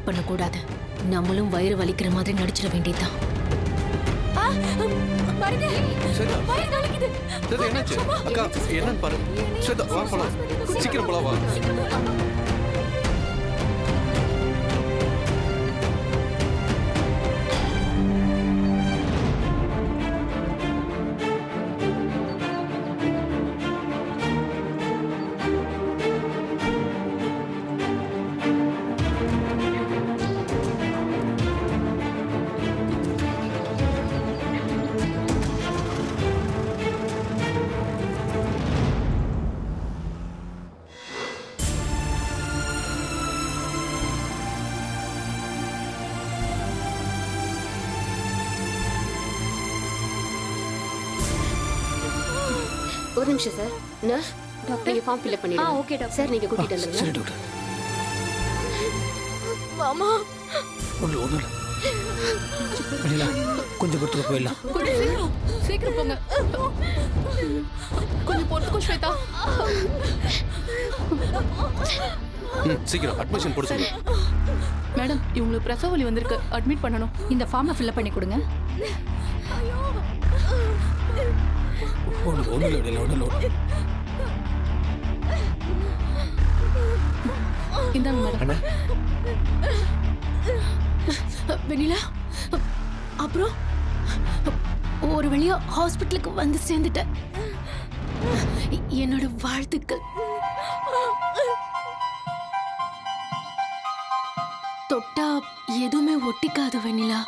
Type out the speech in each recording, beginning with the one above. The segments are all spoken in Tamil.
ஆக்ட் பண்ண கூடாது. நம்மளும் வயிறு வலிக்கிற மாதிரி நடிச்சிட வேண்டியதுதான். ஸ்வேதா, ஸ்வேதா, என்னாச்சு? அக்கா, என்னன்னு பாரு. ஸ்வேதா, வா போலாம். சீக்கிரம் போலாம், வா. ஒரு நிமிஷம் சார். நர்ஸ், டாக்டர் நீங்க ஃபார்ம் ஃபில் அப் பண்ணிடுங்க. Okay doctor. சார் நீங்க கூட்டிட்டு சரி வந்துருங்க. டாக்டர். மாமா ஒண்ணு வெளியில கொஞ்சம் பொறுத்துக்க போயிடலாம். சீக்கிரம் போங்க. கொஞ்சம் பொறுத்துக்கோ ஸ்வேதா. சீக்கிரம் அட்மிஷன் போட சொல்லுங்க. மேடம், இவங்களுக்கு பிரசவ வலி வந்திருக்கு, அட்மிட் பண்ணணும். இந்த ஃபார்மை ஃபில் பண்ணி கொடுங்க. ஒண்ணு இந்தாங்க மேடம். அண்ணா, வெண்ணிலா, அப்புறம் ஒரு வழியா ஹாஸ்பிட்டலுக்கு வந்து சேர்ந்துட்டேன். என்னோட வாழ்த்துக்கள். தொட்டா எதுவுமே ஒட்டிக்காது வெண்ணிலா.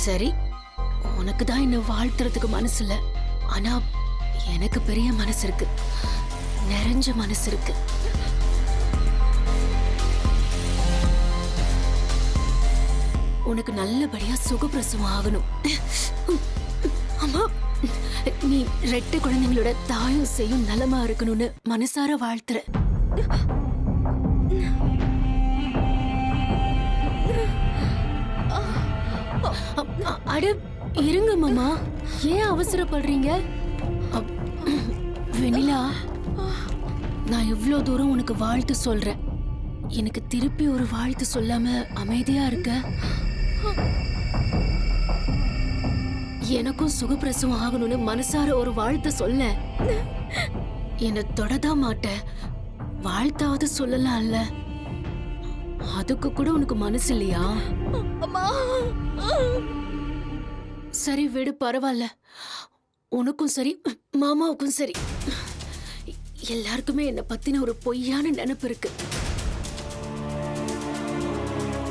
சரி, உனக்கு தான் என்ன வாழ்த்துறதுக்கு மனசு இல்ல. ஆனா எனக்கு பெரிய மனசு இருக்கு, நிறைஞ்ச மனசு இருக்கு. உனக்கு நல்லபடியா சுகப்பிரசவம் ஆகணும். அம்மா, நீ ரெட்டை குழந்தைங்களோட தாயும் செய்யும் நலமா இருக்கணும்னு மனசார வாழ்த்துற. அட இருங்க மாமா, ஏன் அவசரப்படுறீங்க? வெண்ணிலா, நான் இவ்ளோ தூரம் உனக்கு வாழ்த்து சொல்றேன். எனக்கு திருப்பி ஒரு வாழ்த்து சொல்லாம அமைதியா இருக்க? எனக்கும் சுகப்பிரசவம் ஆகணும்னு மனசார ஒரு வாழ்த்து சொல்ல. என்னை தொடதான் மாட்டேன், வாழ்த்தாவது சொல்லலாம்ல. அதுக்கு கூட உனக்கு மனசு இல்லையா? சரி விடு, பரவாயில்ல. உனக்கும் சரி மாமாவுக்கும் சரி, எல்லாருக்குமே என்னை பத்தின ஒரு பொய்யான நினைப்பு இருக்கு.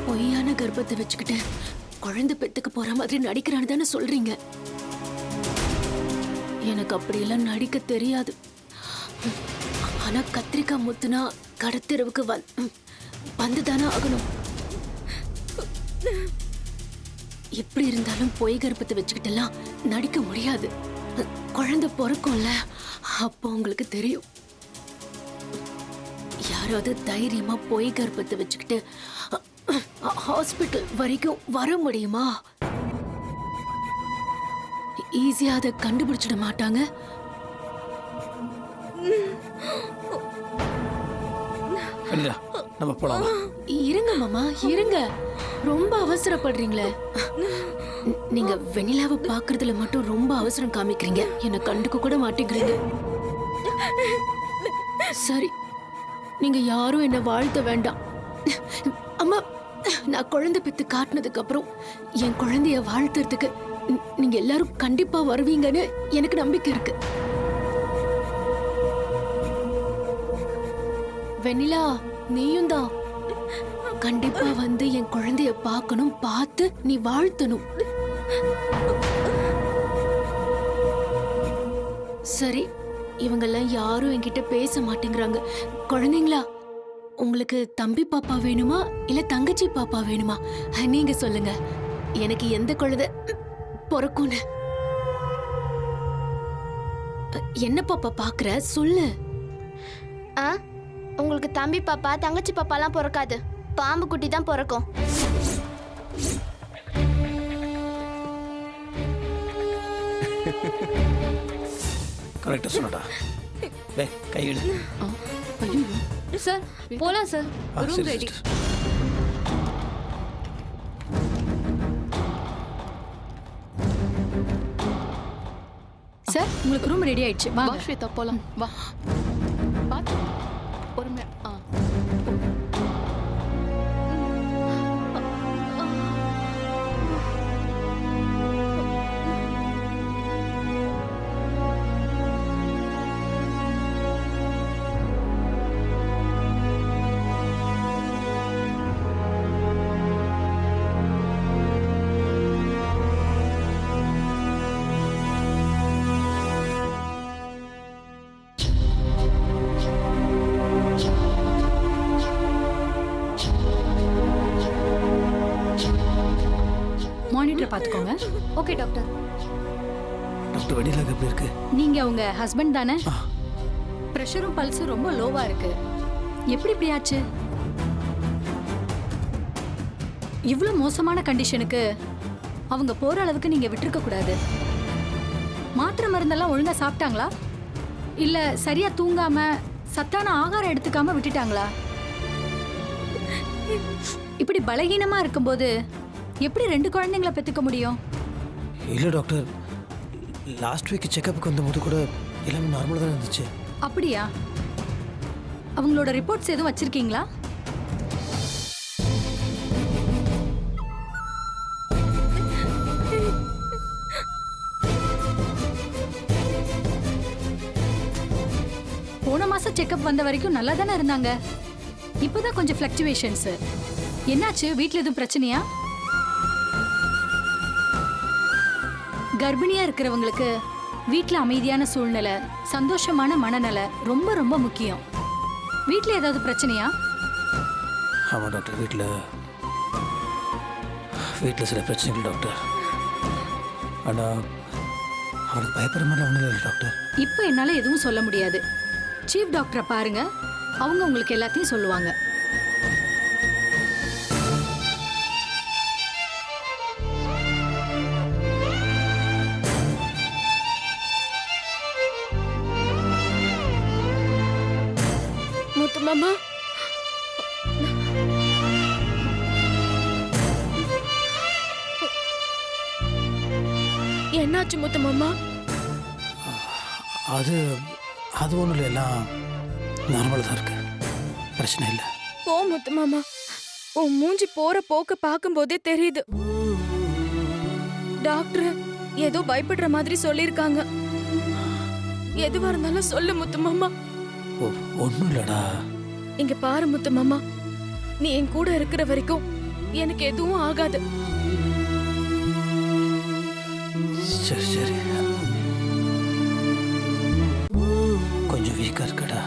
பொய்யான கர்ப்பத்தை வச்சுக்கிட்டு குழந்தை பெத்துக்க போற மாதிரி நடிக்கிறான்னு தானே சொல்றீங்க. எனக்கு அப்படியெல்லாம் நடிக்க தெரியாது. ஆனா கத்திரிக்காய் முத்துனா கடத்தெருவுக்கு வந்துதானே ஆகணும். எப்படி இருந்தாலும் பொய் கர்ப்பத்தை வச்சுக்கிட்டெல்லாம் நடிக்க முடியாது. குழந்தை பிறக்கும்ல, அப்போ உங்களுக்கு தெரியும். யாராவது தைரியமா பொய் கர்ப்பத்தை வச்சுக்கிட்டு ஹாஸ்பிட்டல் வரைக்கும் வர முடியுமா? ஈஸியா அதை கண்டுபிடிச்சிட மாட்டாங்க. நம்ம போலாம். இருங்க மாமா, இருங்க. ரொம்ப அவசரப்படுறீங்களே. நீங்க வெண்ணிலாவை பாக்குறதுல மட்டும் ரொம்ப அவசரம் காமிக்கிறீங்க. என்ன கண்டுக்க கூட மாட்டேங்கிறீங்க. சரி, நீங்க யாரும் என்ன வாழ்த்த வேண்டாம். அம்மா, நான் குழந்தை பெத்து காட்டினதுக்கு அப்புறம் என் குழந்தைய வாழ்த்துறதுக்கு நீங்க எல்லாரும் கண்டிப்பா வருவீங்கன்னு எனக்கு நம்பிக்கை இருக்கு. வெண்ணிலா, நீயும் தான் கண்டிப்பா வந்து என் குழந்தைய பார்க்கணும், பார்த்து நீ வாழ்த்தணும். சரி, இவங்கெல்லாம் யாரும் என்கிட்ட பேச மாட்டேங்கிறாங்க. குழந்தைங்களா, உங்களுக்கு தம்பி பாப்பா வேணுமா இல்ல தங்கச்சி பாப்பா வேணுமா? நீங்க சொல்லுங்க, எனக்கு எந்த குழந்தை பிறக்கும்னு. என்ன பாப்பா பாக்குற, சொல்லு. உங்களுக்கு தம்பி பாப்பா தங்கச்சி பாப்பாலாம் பிறக்காது, பாம்பு குட்டி தான் பிறக்கும். கரெக்டா சொன்னடா. கையிடு. ஐயோ சார் போலாம் சார் ரூம் சரி ரெடி சிஸ்டர். சார் உங்களுக்கு ரூம் ரெடி ஆயிடுச்சு வா வாங்க ஸ்வேதா போலாம் வா பாத்து பொறுமையா மானிட்டர் பாத்துக்கோங்க. Okay doctor. டாக்டர் வெண்ணிலா எப்படி இருக்கு? நீங்க உங்க ஹஸ்பண்ட் தானே? பிரஷரும் பல்ஸும் ரொம்ப லோவா இருக்கு. எப்படி இப்படி ஆச்சு? இவ்வளவு மோசமான கண்டிஷனுக்கு அவங்க போற அளவுக்கு நீங்க விட்டுருக்க கூடாது. மாத்திரை மருந்தெல்லாம் ஒழுங்கா சாப்பிட்டாங்களா? இல்ல சரியா தூங்காம சத்தான ஆகாரம் எடுத்துக்காம விட்டுட்டாங்களா? இப்படி பலகீனமா இருக்கும்போது எப்படி 2 குழந்தைங்களை பெத்துக்க முடியும்? இல்லை டாக்டர், லாஸ்ட் வீக் செக்கப்புக்கு வந்தபோது கூட எல்லாமே நார்மலாக தான் இருந்துச்சு. அப்படியா? அவங்களோட ரிப்போர்ட்ஸ் எதுவும் வச்சிருக்கீங்களா? போன மாசம் செக்கப் வந்த வரைக்கும் நல்லா தானே இருந்தாங்க. இப்போதான் கொஞ்சம் ஃப்ளக்சுவேஷன்ஸ். என்னாச்சு? வீட்ல எதுவும் பிரச்சனையா? கர்ப்பிணியா இருக்கிறவங்களுக்கு வீட்ல அமைதியான சூழ்நிலை, சந்தோஷமான மனநிலை ரொம்ப ரொம்ப முக்கியம். வீட்ல ஏதாவது பிரச்சனையா? ஆமாம் டாக்டர், வீட்டில் சில பிரச்சனைகள் டாக்டர். ஆனால் அவனுக்கு பயப்படுற மாதிரி ஒன்றும் இல்லை டாக்டர். இப்போ என்னால எதுவும் சொல்ல முடியாது. சீஃப் டாக்டரை பாருங்க, அவங்க உங்களுக்கு எல்லாத்தையும் சொல்லுவாங்க. முத்து மாமா, என்னாச்சு முத்து மாமா? அது ஒன்றும் இல்லை, எல்லாம் நார்மலாக தான் இருக்கு, பிரச்சனை இல்லை. போ முத்து மாமா, உன் மூஞ்சி போற போக்க பார்க்கும்போதே தெரியுது. டாக்டர் ஏதோ பயப்படுற மாதிரி சொல்லிருக்காங்க. எதுவா இருந்தாலும் சொல்லு முத்து மாமா. ஒன்றும் இல்லைடா. இங்க பாரு முத்து மாமா, நீ என் கூட இருக்கிற வரைக்கும் எனக்கு எதுவும் ஆகாது. சரி சரி, கொஞ்சம் வீக்காக இருக்கடா,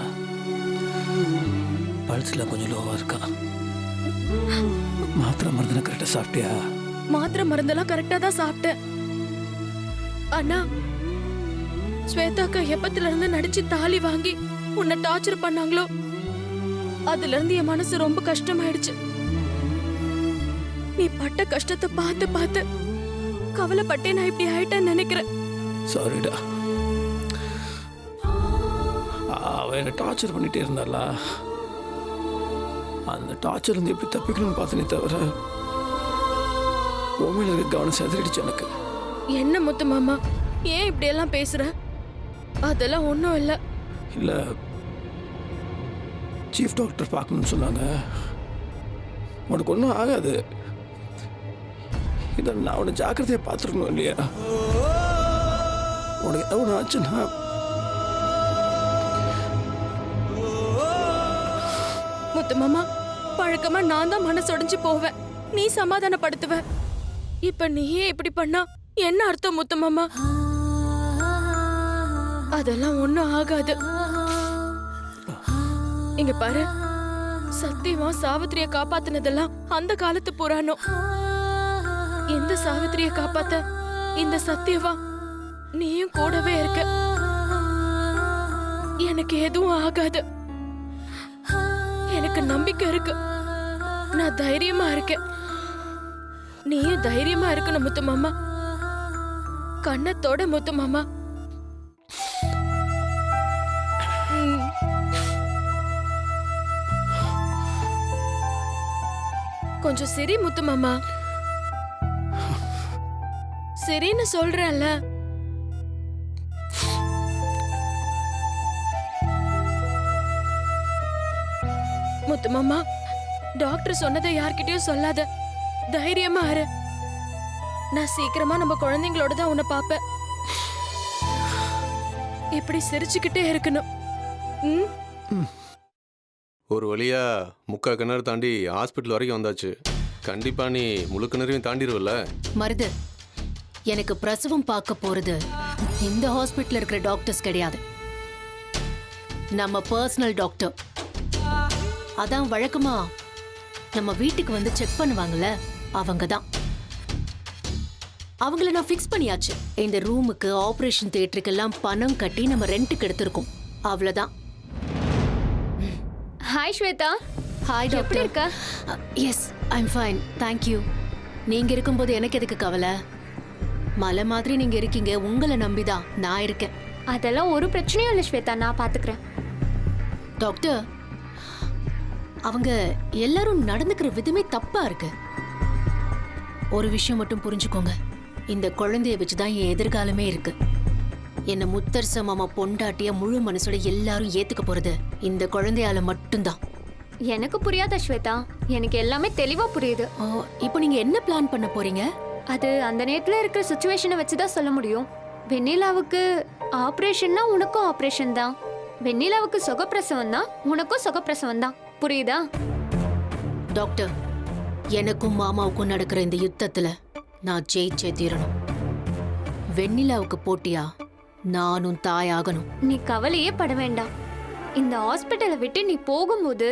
பல்ஸில் கொஞ்சம் லோவாக இருக்கா. மாத்திரை மருந்துனா கரெக்டாக சாப்பிட்டியா? மாத்திரை மருந்தெல்லாம் கரெக்டா தான் சாப்பிட்டேன். அண்ணா, ஸ்வேதாக்கா எப்பத்துல இருந்து நடிச்சு தாலி வாங்கி உன்னை டார்ச்சர் பண்ணாங்களோ அதுல இருந்து என் மனசு ரொம்ப கஷ்டமாயிடுச்சு. நீ பட்ட கஷ்டத்தை பார்த்து பார்த்து கவலைப்பட்டே நான் இப்படி ஆயிட்டேன்னு நினைக்கிறேன். சாரிடா, அவன் என்னை டார்ச்சர் பண்ணிட்டே இருந்தாளா, அந்த டார்ச்சர் இருந்து எப்படி தப்பிக்கணும்னு பார்த்தனே தவிர உண்மையில இருக்க கவனம் செதறிடுச்சு எனக்கு. என்ன முத்து மாமா, ஏன் இப்படி எல்லாம் பேசுற? அதெல்லாம் ஒண்ணும் இல்ல. இல்லை, சீஃப் டாக்டர் பார்க்கணும்னு சொன்னாங்க. உனக்கு ஒன்றும் ஆகாது, இதை நான் உன்னை ஜாக்கிரதையாக பார்த்துருக்கணும் இல்லையா? உனக்கு என்ன ஒன்று ஆச்சுன்னா முத்து மாமா, பழக்கமா நான் தான் மனசொடைஞ்சு போவேன், நீ சமாதானப்படுத்துவ. இப்ப நீயே இப்படி பண்ணா என்ன அர்த்தம் முத்து மாமா? அதெல்லாம் ஒண்ணும் ஆகாது. இங்க பாரு, சத்தியமா சாவித்திரிய காப்பாத்தினதெல்லாம் அந்த காலத்து புராணம். இந்த சாவித்திரிய காப்பாத்த இந்த சத்தியவா நீயும் கூடவே இருக்க. எனக்கு எதுவும் ஆகாது, எனக்கு நம்பிக்கை இருக்கு. நான் தைரியமா இருக்கேன், நீயும் தைரியமா இருக்கணும் முத்து மாமா. கண்ணத்தோட முத்து மாமா. கொஞ்சம் சரி முத்து மாமா. சரின்னு சொல்றேன்ல. முத்து மாமா, டாக்டர் சொன்னதை யார்கிட்டயும் சொல்லாத. தைரியமா இரு. நான் சீக்கிரமா நம்ம குழந்தைங்களோட தான் உன்னை பாப்பேன். இப்படி சிரிச்சுக்கிட்டே இருக்கணும். ஒரு வழியா முக்கா கிணறு தாண்டி ஹாஸ்பிட்டல் வரைக்கும் வந்தாச்சு. கண்டிப்பா நீ முழு கிணறையும் தாண்டிடுவல்ல? மருது, எனக்கு பிரசவம் பார்க்க போறது இந்த ஹாஸ்பிட்டல்ல இருக்கிற டாக்டர்ஸ் கிடையாது, நம்ம பர்சனல் டாக்டர். அதான் வழக்கமா நம்ம வீட்டுக்கு வந்து செக் பண்ணுவாங்கல்ல, அவங்க தான். அவங்கள நான் ஃபிக்ஸ் பண்ணியாச்சு. இந்த ரூமுக்கு, ஆபரேஷன் தியேட்டருக்கெல்லாம் பணம் கட்டி நம்ம ரெண்ட்டுக்கு எடுத்திருக்கோம். அவ்வளவுதான். ஹாய் ஸ்வேதா. Hi doctor. எப்படி இருக்க? Yes, I'm fine, thank you. நீங்க இருக்கும்போது எனக்கு எதுக்கு கவலை? மலை மாதிரி நீங்க இருக்கீங்க, உங்களை நம்பிதான் நான் இருக்கேன். அதெல்லாம் ஒரு பிரச்சனையும் இல்லை ஸ்வேதா, நான் பாத்துக்கிறேன். டாக்டர், அவங்க எல்லாரும் நடந்துக்கிற விதமே தப்பா இருக்கு. ஒரு விஷயம் மட்டும் புரிஞ்சுக்கோங்க, இந்த குழந்தைய வச்சுதான் என் எதிர்காலமே இருக்கு. என்ன முத்தரச மாமா பொண்டாட்டிய முழு மனசோட எல்லாரும் ஏத்துக்க போறது இந்த குழந்தையால மட்டும்தான். எனக்கு புரியாத ஸ்வேதா, எனக்கு எல்லாமே தெளிவா புரியுது. ஓ, இப்போ நீங்க என்ன பிளான் பண்ண போறீங்க? அது அந்த நேரத்துல இருக்கிற சுச்சுவேஷனை வச்சுதான் சொல்ல முடியும். வெண்ணிலாவுக்கு ஆபரேஷன்னா உனக்கும் ஆபரேஷன் தான், வெண்ணிலாவுக்கு சுகப்பிரசவம் தான் உனக்கும் சுகப்பிரசவம் தான். புரியுதா? டாக்டர், எனக்கும் மாமாவுக்கும் நடக்கிற இந்த யுத்தத்துல நான் ஜெயிச்சே தீரணும். வெண்ணிலாவுக்கு போட்டியா நானும் தாயாகணும். நீ கவலையே பட வேண்டாம். இந்த ஹாஸ்பிட்டலை விட்டு நீ போகும்போது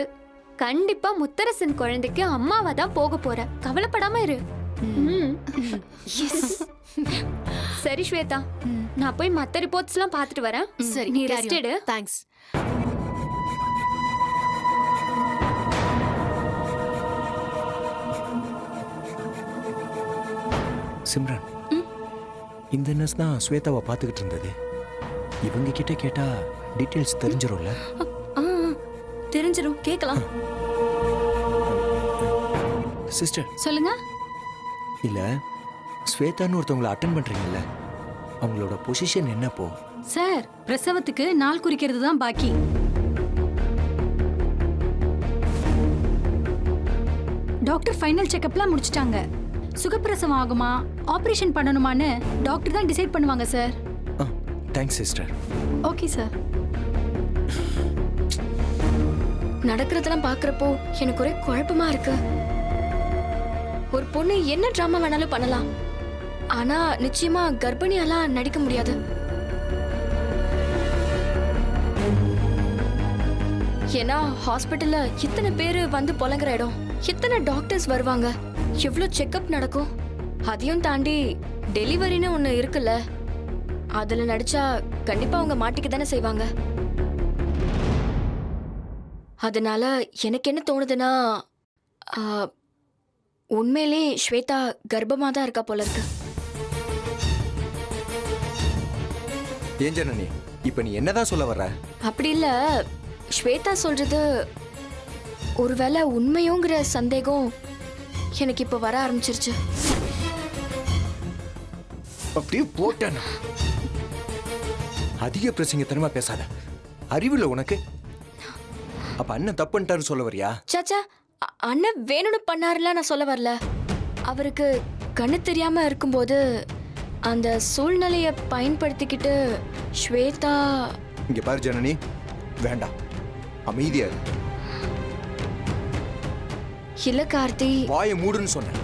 கண்டிப்பா முத்தரசன் குழந்தைக்கு அம்மாவா தான் போக போற. கவலைப்படாம இரு. சரி ஸ்வேதா, நான் போய் மத்த ரிப்போர்ட்ஸ் எல்லாம் பார்த்துட்டு வரேன். சரி, நீ ரெஸ்ட் எடு. தேங்க்ஸ். சிம்ரன், இந்த நர்ஸ் தான் ஸ்வேதாவை பார்த்துக்கிட்டு இருந்தது. இவங்க கிட்ட கேட்டா டீட்டெயில்ஸ் தெரிஞ்சிடும்ல? தெரிஞ்சிடும், கேட்கலாம். சிஸ்டர் சொல்லுங்க. இல்ல, ஸ்வேதான்னு ஒருத்தவங்களை அட்டென்ட் பண்றீங்கல்ல, அவங்களோட பொசிஷன் என்னப்போ? சார், பிரசவத்துக்கு நாள் குறிக்கிறது தான் பாக்கி. டாக்டர் ஃபைனல் செக்கப்லாம் முடிச்சிட்டாங்க. சுகப்பிரசவம் ஆகுமா, ஆபரேஷன் பண்ணணுமான்னு டாக்டர் தான் டிசைட் பண்ணுவாங்க sir. Thanks sister. Okay sir. நடக்கிறதெல்லாம் பாக்குறப்போ எனக்கு ஒரே குழப்பமா இருக்கு. ஒரு பொண்ணு என்ன டிராமா வேணாலும் பண்ணலாம், ஆனா நிச்சயமா கர்ப்பிணியெல்லாம் நடிக்க முடியாது. ஏன்னா ஹாஸ்பிட்டல்ல இத்தனை பேரு வந்து புலங்குற இடம், எத்தனை டாக்டர்ஸ் வருவாங்க, எவ்வளோ செக்கப் நடக்கும். அதையும் தாண்டி டெலிவரின்னு ஒன்று இருக்குல்ல, அதுல நடிச்சா கண்டிப்பா அவங்க மாட்டிக்க தானே செய்வாங்க. அதனால எனக்கு என்ன தோணுதுன்னா, உண்மையிலே ஸ்வேதா கர்ப்பமா தான் இருக்கா போல இருக்கு. ஏன் ஜனனி, இப்ப நீ என்னதான் சொல்ல வர்ற? அப்படி இல்ல, ஸ்வேதா சொல்றது ஒருவேளை உண்மையோங்கிற சந்தேகம் எனக்கு இப்ப வர ஆரம்பிச்சிருச்சு. அப்படியே போட்டேனா? அதிக பிரசங்கத்தனமா பேசாத. அறிவுல உனக்கு? அப்ப அண்ணன் தப்பு பண்ணிட்டாரு சொல்ல வரியா? சாச்சா, அண்ணன் வேணும்னு பண்ணாருல நான் சொல்ல வரல. அவருக்கு கண்ணு தெரியாம இருக்கும்போது அந்த சூழ்நிலையை பயன்படுத்திக்கிட்டு ஸ்வேதா. இங்க பாரு ஜனனி, வேண்டாம், அமைதியா இரு. இல்ல கார்த்தி, வாயை மூடுன்னு சொன்னேன்.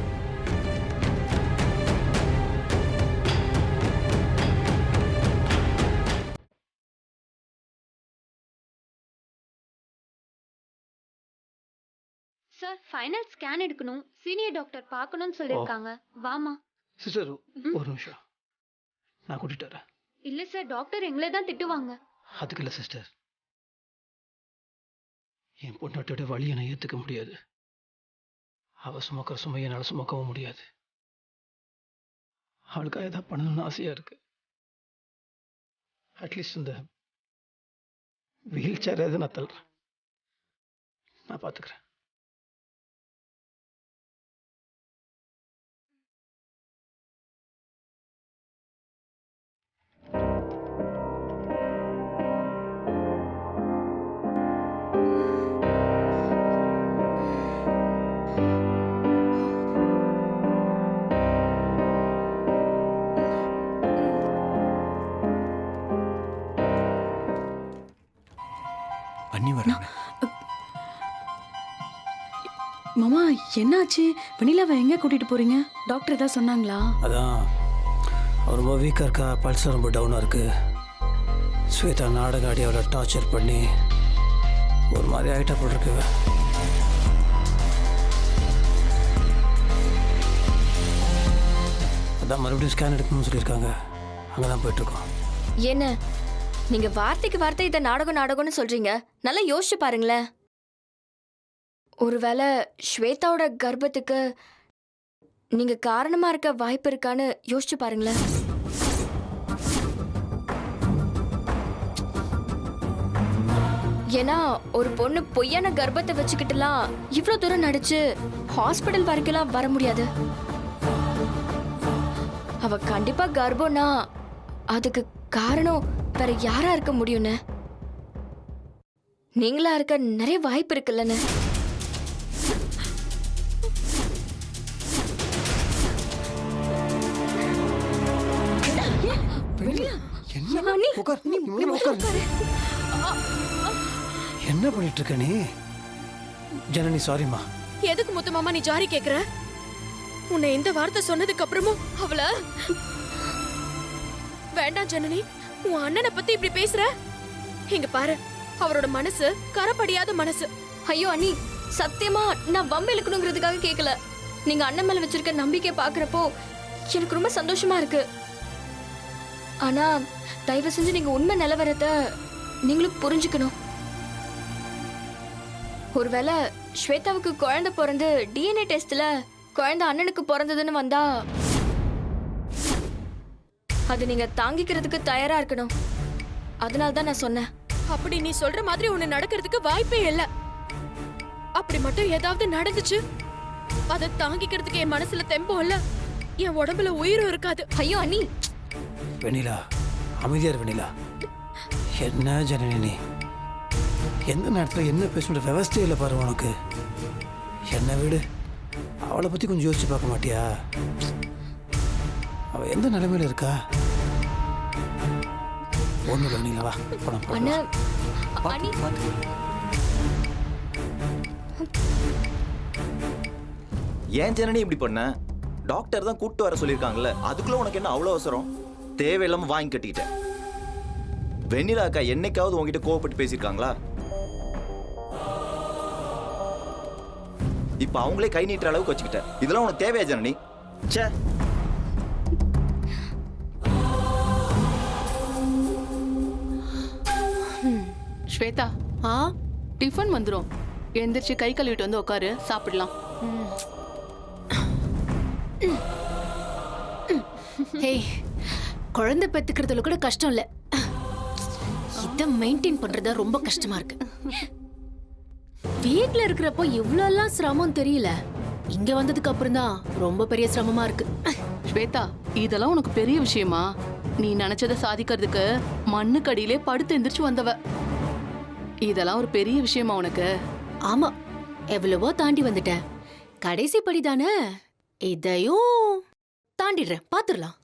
சார், ஃபைனல் ஸ்கேன் எடுக்கணும், சீனியர் டாக்டர் பார்க்கணும்னு சொல்லிருக்காங்க. வாமா. சிஸ்டர் ஒரு நிமிஷம், நான் கூட்டிட்டு வரேன். இல்ல சார், டாக்டர் எங்களே தான் திட்டுவாங்க. அதுக்கு இல்லை சிஸ்டர், என் பொண்ணாட்டோட வழியை நான் ஏற்றுக்க முடியாது. அவள் சுமக்கிற சுமையை என்னால் சுமக்கவும் முடியாது. அவளுக்காக ஏதாவது பண்ணணும்னு ஆசையாக இருக்கு. அட்லீஸ்ட் இந்த வீல் சேர் எது நான் தள்ளுறேன், நான் பார்த்துக்கிறேன். அண்ணி வராங்க. மாமா என்னாச்சு? வெண்ணிலாவை எங்க கூட்டிட்டு போறீங்க? டாக்டர் ஏதாவது சொன்னாங்களா? அதான் அவர் ரொம்ப வீக்காக இருக்கா, பல்ஸ் ரொம்ப டவுனாக இருக்கு. ஸ்வேதா நாடகம் ஆடி அவளை டார்ச்சர் பண்ணி ஒரு மாதிரி ஆகிட்டா போட்டிருக்கு. அதான் மறுபடியும் ஸ்கேன் எடுக்கணும்னு சொல்லியிருக்காங்க. அங்கே தான் போயிட்டுருக்கோம். என்ன நீங்க வார்த்தைக்கு வார்த்தை இதை நாடகம்னு சொல்றீங்க? நல்லா யோசிச்சு பாருங்களேன். ஒருவேளை ஸ்வேதாவோட கர்ப்பத்துக்கு நீங்க காரணமா இருக்க வாய்ப்பு இருக்கான்னு யோசிச்சு பாருங்களேன். ஏன்னா ஒரு பொண்ணு பொய்யான கர்ப்பத்தை வச்சுக்கிட்டுலாம் இவ்வளவு தூரம் நடிச்சு ஹாஸ்பிட்டல் வரைக்கும்லாம் வர முடியாது. அவ கண்டிப்பா கர்ப்பம்னா அதுக்கு காரணம் வேற யாரா இருக்க முடியும்னு? நீங்களா இருக்க நிறைய வாய்ப்பு இருக்குல்லன்னு. என்ன பண்ணிட்டு இருக்க நீ? ஜனனி சாரிம்மா. எதுக்கு முத்து மாமா நீ ஜாரி கேக்குற? உன்னை இந்த வார்த்தை சொன்னதுக்கு அப்புறமும் அவள வேண்டாம் ஜனனி, உன் அண்ணனை பத்தி இப்படி பேசுற? இங்க பாரு, அவரோட மனசு கரப்படியாத மனசு. ஐயோ அண்ணி, சத்தியமா நான் வம்பு இழுக்கணுங்கிறதுக்காக கேட்கல. நீங்க அண்ணன் மேல வச்சிருக்க நம்பிக்கை பாக்குறப்போ எனக்கு ரொம்ப சந்தோஷமா இருக்கு. ஆனா தயவு செஞ்சு நீங்க உண்மை நிலவரத்தை நீங்களும் புரிஞ்சுக்கணும். ஒருவேளை ஸ்வேதாவுக்கு குழந்தை பிறந்து டிஎன்ஏ டெஸ்ட்ல குழந்தை அண்ணனுக்கு பிறந்ததுன்னு வந்தா அது நீங்க தாங்கிக்கிறதுக்கு தயாரா இருக்கணும். அதனால தான் நான் சொன்னேன். அப்படி நீ சொல்ற மாதிரி ஒண்ணு நடக்கிறதுக்கு வாய்ப்பே இல்ல. அப்படி மட்டும் ஏதாவது நடந்துச்சு, அதை தாங்கிக்கிறதுக்கு என் மனசுல தெம்பும் இல்ல, என் உடம்புல உயிரும் இருக்காது. ஐயோ அண்ணி, வெண்ணிலா அமைதியார். வெண்ணிலா என்ன ஜனனி நீ? எந்த நேரத்தில் என்ன பேசணுன்ற விவஸ்தையே இல்லை பாரு உனக்கு. என்ன விடு, அவளை பற்றி கொஞ்சம் யோசிச்சு பார்க்க மாட்டியா? அவள் எந்த நிலைமையில இருக்கா? ஒன்றும் இல்லை வெண்ணிலா, வா பணம் அண்ணா அண்ணி ஏன் ஜனனி இப்படி பண்ண? டாக்டர் தான் கூட்டு வர சொல்லியிருக்காங்கல்ல, அதுக்குள்ள உனக்கு என்ன அவ்வளோ அவசரம்? தேவையில்லாம வாங்கி கட்டிக்கிட்டேன். வெண்ணிலா அக்கா என்னைக்காவது உங்ககிட்ட கோவப்பட்டு பேசியிருக்காங்களா? இப்ப அவங்களே கை நீட்டுற அளவுக்கு வச்சுக்கிட்டேன். இதெல்லாம் உனக்கு தேவையா ஜனனி? ச்சே. ஸ்வேதா, டிஃபன் வந்துரும். எந்திரிச்சு கை கழுவிட்டு வந்து உட்காரு, சாப்பிடலாம். ஹேய், குழந்தை பெத்துக்கிறதுல கூட கஷ்டம் இல்ல, இத மெயின்டைன் பண்றதா ரொம்ப கஷ்டமா இருக்கு. வீட்ல இருக்கிறப்போ இவ்வளவு சிரமம் தெரியல, இங்க வந்ததுக்கு அப்புறம் தான் ரொம்ப பெரிய சிரமமா இருக்கு. ஸ்வேதா, இதெல்லாம் உனக்கு பெரிய விஷயமா? நீ நினைச்சதை சாதிக்கிறதுக்கு மண்ணுக்கடியிலே படுத்து எந்திரிச்சு வந்தவ. இதெல்லாம் ஒரு பெரிய விஷயமா உனக்கு? ஆமா, எவ்வளவோ தாண்டி வந்துட்டேன். கடைசி படிதானே, இதையும் தாண்டிடுறேன், பாத்துடலாம்.